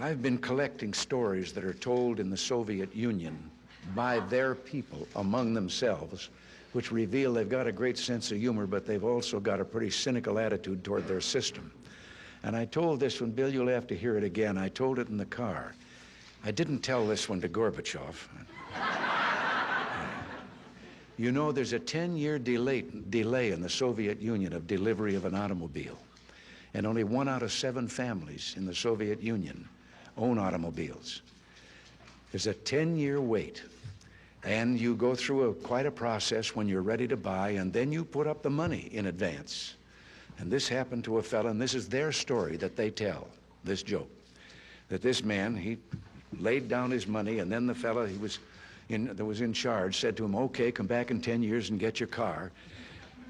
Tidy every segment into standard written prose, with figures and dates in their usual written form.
I've been collecting stories that are told in the Soviet Union by their people among themselves, which reveal they've got a great sense of humor, but they've also got a pretty cynical attitude toward their system. And I told this one, Bill, you'll have to hear it again. I told it in the car. I didn't tell this one to Gorbachev. You know, there's a 10-year delay in the Soviet Union of delivery of an automobile. And only 1 out of 7 families in the Soviet Union own automobiles. There's a 10-year wait. And you go through quite a process when you're ready to buy, and then you put up the money in advance. And this happened to a fellow, and this is their story that they tell, this joke. That this man, he laid down his money, and then the fellow that was in charge said to him, okay, come back in 10 years and get your car.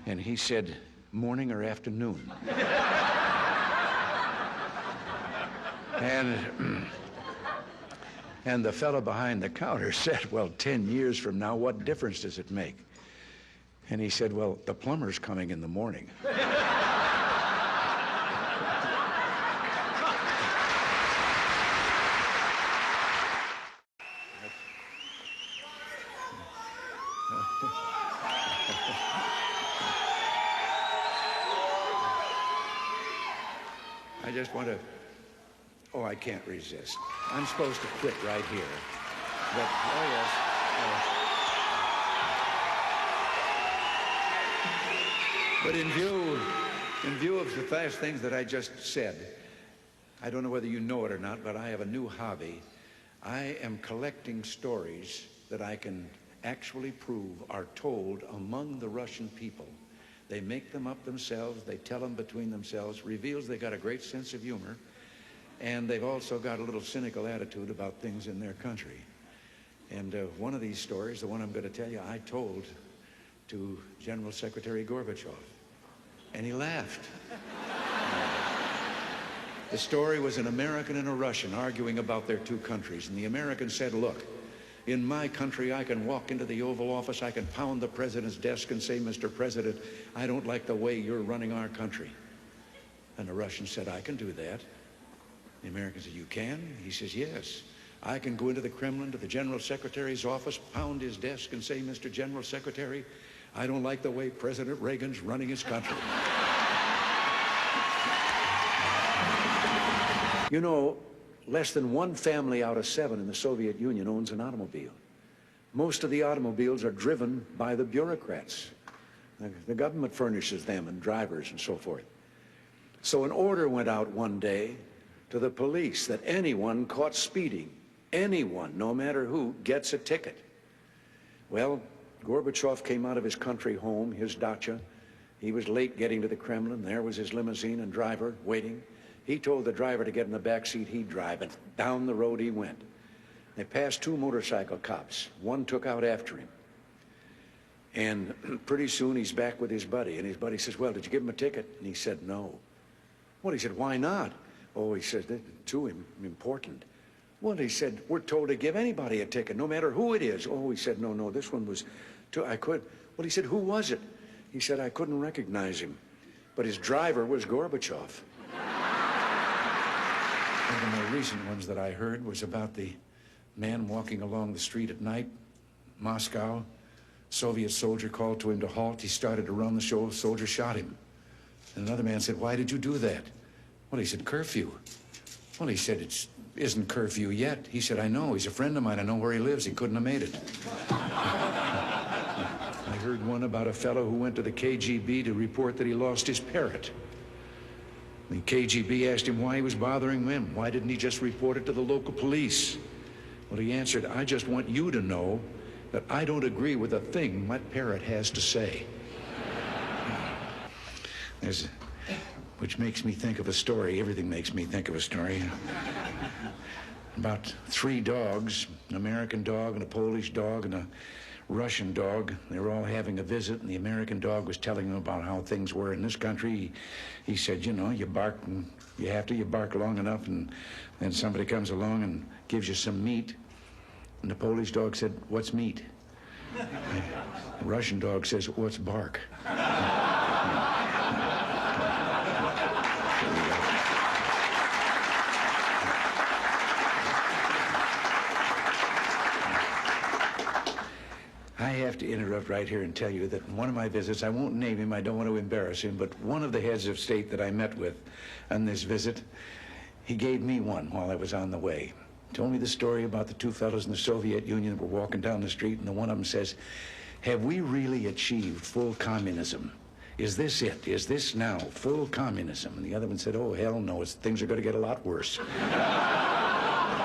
And he said, morning or afternoon? And the fellow behind the counter said, well, 10 years from now, what difference does it make? And he said, well, the plumber's coming in the morning. I just want to, oh, I can't resist. I'm supposed to quit right here. But, oh yes. But in view of the fast things that I just said, I don't know whether you know it or not, but I have a new hobby. I am collecting stories that I can actually prove are told among the Russian people. They make them up themselves, they tell them between themselves, reveals they got a great sense of humor, and they've also got a little cynical attitude about things in their country. And one of these stories, the one I'm going to tell you, I told to General Secretary Gorbachev, and he laughed. The story was an American and a Russian arguing about their two countries, and the American said, look, in my country, I can walk into the Oval Office, I can pound the president's desk and say, Mr. President, I don't like the way you're running our country. And the Russian said, I can do that. The American said, you can? He says, yes. I can go into the Kremlin, to the General Secretary's office, pound his desk and say, Mr. General Secretary, I don't like the way President Reagan's running his country. You know, less than 1 family out of 7 in the Soviet Union owns an automobile. Most of the automobiles are driven by the bureaucrats. The government furnishes them and drivers and so forth. So an order went out one day to the police that anyone caught speeding, anyone, no matter who, gets a ticket. Well, Gorbachev came out of his country home, his dacha. He was late getting to the Kremlin. There was his limousine and driver waiting. He told the driver to get in the back seat, he'd drive, and down the road he went. They passed 2 motorcycle cops. One took out after him. And pretty soon he's back with his buddy, and his buddy says, well, did you give him a ticket? And he said, no. Well, he said, why not? Oh, he said, too important. Well, he said, we're told to give anybody a ticket, no matter who it is. Oh, he said, no, this one was, I could. Well, he said, who was it? He said, I couldn't recognize him. But his driver was Gorbachev. One of the more recent ones that I heard was about the man walking along the street at night, Moscow. Soviet soldier called to him to halt. He started to run. The soldier shot him. And another man said, why did you do that? Well, he said, curfew. Well, he said, it isn't curfew yet. He said, I know. He's a friend of mine. I know where he lives. He couldn't have made it. I heard one about a fellow who went to the KGB to report that he lost his parrot. The KGB asked him why he was bothering them. Why didn't he just report it to the local police? Well, he answered, I just want you to know that I don't agree with a thing my parrot has to say. Which makes me think of a story. Everything makes me think of a story. About 3 dogs, an American dog and a Polish dog and a Russian dog. They were all having a visit, and the American dog was telling them about how things were in this country. He said, you know, you bark, and you bark long enough, and then somebody comes along and gives you some meat. And the Polish dog said, what's meat? The Russian dog says, what's bark? to interrupt right here and tell you that in one of my visits, I won't name him, I don't want to embarrass him, but one of the heads of state that I met with on this visit, he gave me one while I was on the way. Told me the story about the two fellows in the Soviet Union that were walking down the street, and the one of them says, "Have we really achieved full communism? Is this it? Is this now full communism?" And the other one said, "Oh, hell no, things are going to get a lot worse."